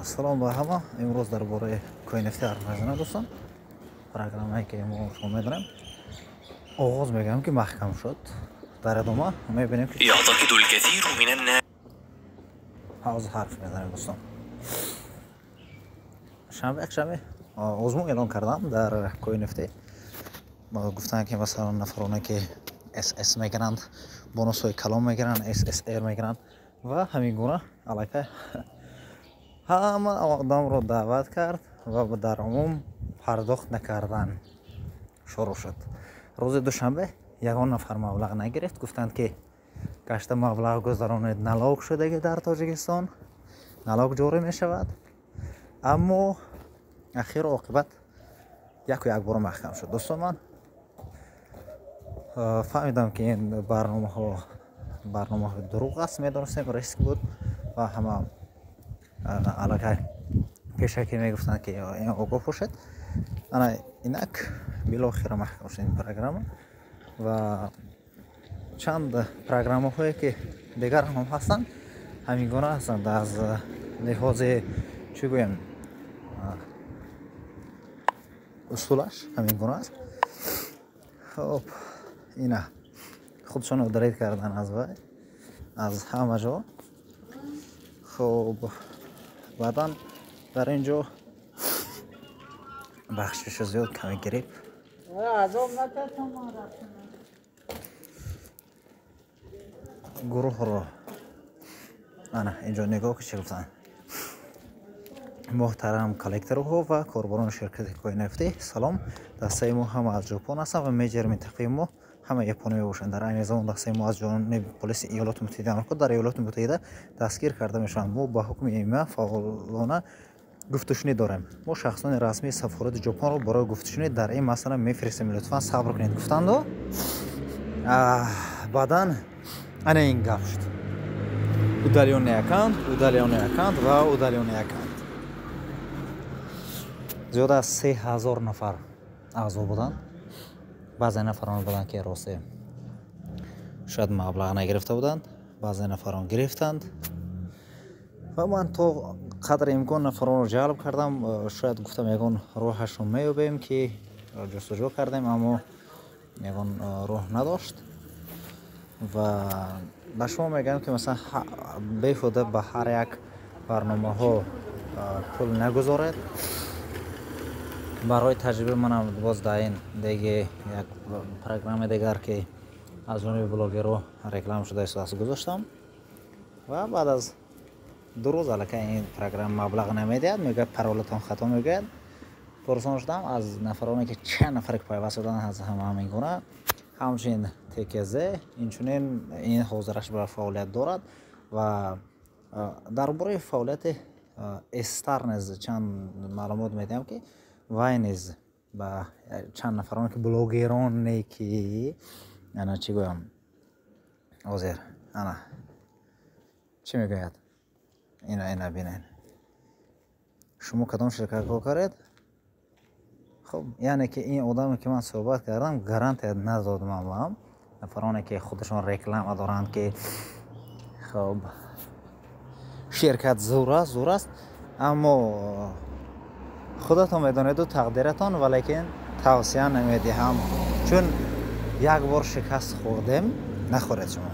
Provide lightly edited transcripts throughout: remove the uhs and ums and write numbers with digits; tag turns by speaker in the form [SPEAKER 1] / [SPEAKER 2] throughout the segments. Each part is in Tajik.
[SPEAKER 1] салом ба ҳама. имрӯз дар бораи коинефти ҳарф мезанам дӯстон. Программае ки мо шумо медонем оғоз мегӯям ки маҳкам шуд. Дар идома мебинем ки
[SPEAKER 2] يعتقد الكثير من الناس
[SPEAKER 1] ҳавз ҳарф мезанем дӯстон. якшанбе озмун эълон кардам дар коинефти. гуфтанд ки масалан нафароне ки СС мегиранд, бонусҳои калон мегиранд, SSR мегиранд ва ҳамин гуна аллакай ҳама одамро даъват кард ва дар умум пардохт накардан шурӯъ шуд. рӯзи душанбе ягон нафар маблағ нагирифт. гуфтанд ки гашта маблағ гузаронед, налог шудагӣ дар Тоҷикистон, налог ҷорӣ мешавад. аммо ахиру оқибат якбор маҳкам шуд. дӯстон, ман фаҳмидам ки ин барномаҳои дурӯғ аст. медонистем риск буд ва ҳама аллакай пешакӣ мегуфтанд ки ин огоҳ бошед. ана инак билохира маҳкам шуд ин программа ва чанд программаҳое ки дигар ҳам ҳастанд ҳамин гуна ҳастанд. аз лиҳози чӣ гӯям усулаш ҳамин гуна аст. хоб ина худшон ударид кардан аз вай аз ҳама ҷо. хоб баъдан дар ин ҷо бахшиши зиёд каме гирифт. гурӯҳро ана инҷо нигоҳ ки чӣ гуфтанд. моҳтарам коллекторҳо ва корбарони ширкати коинефтӣ салом. дастаи мо ҳама аз ҷопон ҳастанд ва меҷари минтақаи мо ҳама японӣ мебошанд. дар айни замон дастаи мо аз ҷониби полиси иёлоти муттаҳидаи амрико дар иёлоти муттаҳида дастгир карда мешаванд. мо ба ҳукми ИМА фаъолона гуфтушунӣ дорем. мо шахсони расмии сафорати ҷопонро барои гуфтушунӣ дар ин масъала мефиристем. лутфан сабр кунед гуфтанду. баъдан ана ин гап шуд. удалёни аккаунт ва удалёни аккаунт. зиёда аз 3000 нафар аъзо буданд. баъзе нафарон буданд ки росте шояд маблағ нагирифта буданд, баъзе нафарон гирифтанд ва ман то қадри имкон нафаронро ҷалб кардам. шояд гуфтам ягон роҳашро меёбем ки ҷустуҷӯ кардем, аммо ягон роҳ надошт. ва ба шумо мегӯям ки масалан беҳуда ба ҳар як барномаҳо пул нагузоред. барои таҷриба манам боз дар ин деги як программе дигар ки аз ҷониби блогерҳо реклама шуда истодааст гузоштам ва баъд аз 2 рӯз аллакай ин программа маблағ намедиҳад. мегӯяд паролатон хато мегӯяд. пурсон шудам аз нафароне ки чанд нафаре ки пайваст шуданд аз ҳамин гуна. ҳамчунин ТКЗ инчунин ин ҳозираш ба фаъолият дорад ва дар бораи фаъолияти Эстар низ чанд маълумот медиҳам ки вай низ ба чанд нафароне ки блогероне ки ана чӣ гӯям ҳозир ана чӣ мегӯяд ина бинед шумо кадом ширкат кор каред. хуб яъне ки ин одаме ки ман суҳбат кардам гарантия надод ман нафароне ки худашон реклама доранд ки хуб ширкат зур аст, аммо худатон медонеду тақдиратон, валекин тавсия намедиҳам, чун як бор шикаст хӯрдем. нахӯред шумо.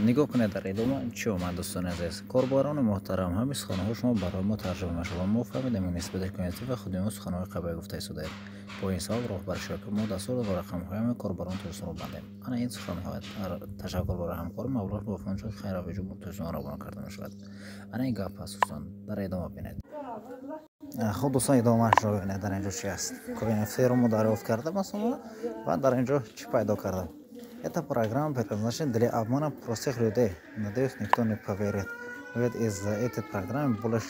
[SPEAKER 1] нигоҳ кунед дар идома чӣ омад. дӯстони азиз, корбарони муҳтарам, ҳамин суханҳо шумо барои мо тарҷима мешаванд. мо фаҳмидем нисбати коинефтӣ ва худи мо суханҳои қабил гуфта истодаем. бо ин сабаб роҳбари ширкат мо дастур ва рақамҳои корбарони Тоҷикистонро бандем. ана ин суханҳо ташаккур барои ҳамкорӣ маблағ ба фонҷои хайравии Тоҷикистон равона карда мешавад. ана ин гап аст дӯстон, дар идома бинед. хуб дӯстон, идомаашро бинед. дар инҷо чи аст. коинефтиро мо дарёфт кардам ва дар инҷо чӣ пайдо кардам. Это программа предназначена для обмана простых людей. Надеюсь, никто не поверит. Ведь из-за этой программы более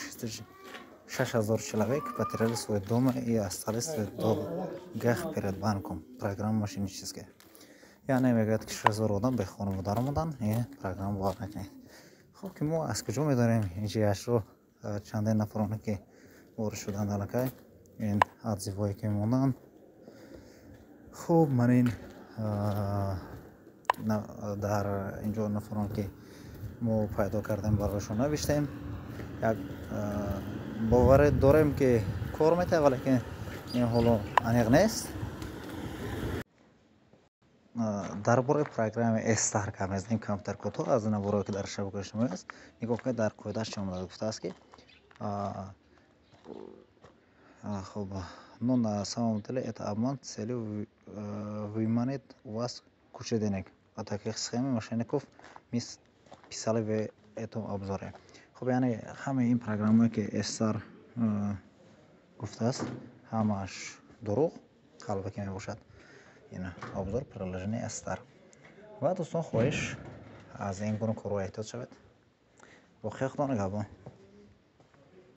[SPEAKER 1] 6000 человек потеряли свои дома и остались в долгах перед банком. Программа мошенническая. Я не мегӯяд ки 6000 одам бе хонавода омадан ин программа бовар накунед. хуб ки мо аз куҷо медонем ин ҷиашро чандин нафароне ки ворид шуданд аллакай ин отзывое ки мемонанд. хуб ман ин дар инҷо нафарон ки мо пайдо кардем бароишон навиштем. як باور داریم که کار میته ولی که این حالا انیق نیست. درباره پروگرام استار که می‌زنیم کامپیوتر کوتاه از نوارایی که در شبکه شما است نگاه کنید. در قاعده‌اش چه گفته است که خب но на самом деле это обман с целью выманить у вас кучу денег. О таких схемах мошенников мы писали в этом обзоре. خب یعنی همه این программایی که استار گفته است همش دروغ قلبکی می باشد. این обзор приложения استار. و دوستان خواهش از این گونه کارو احتیاط شود. با خیلی خدا نگهبان.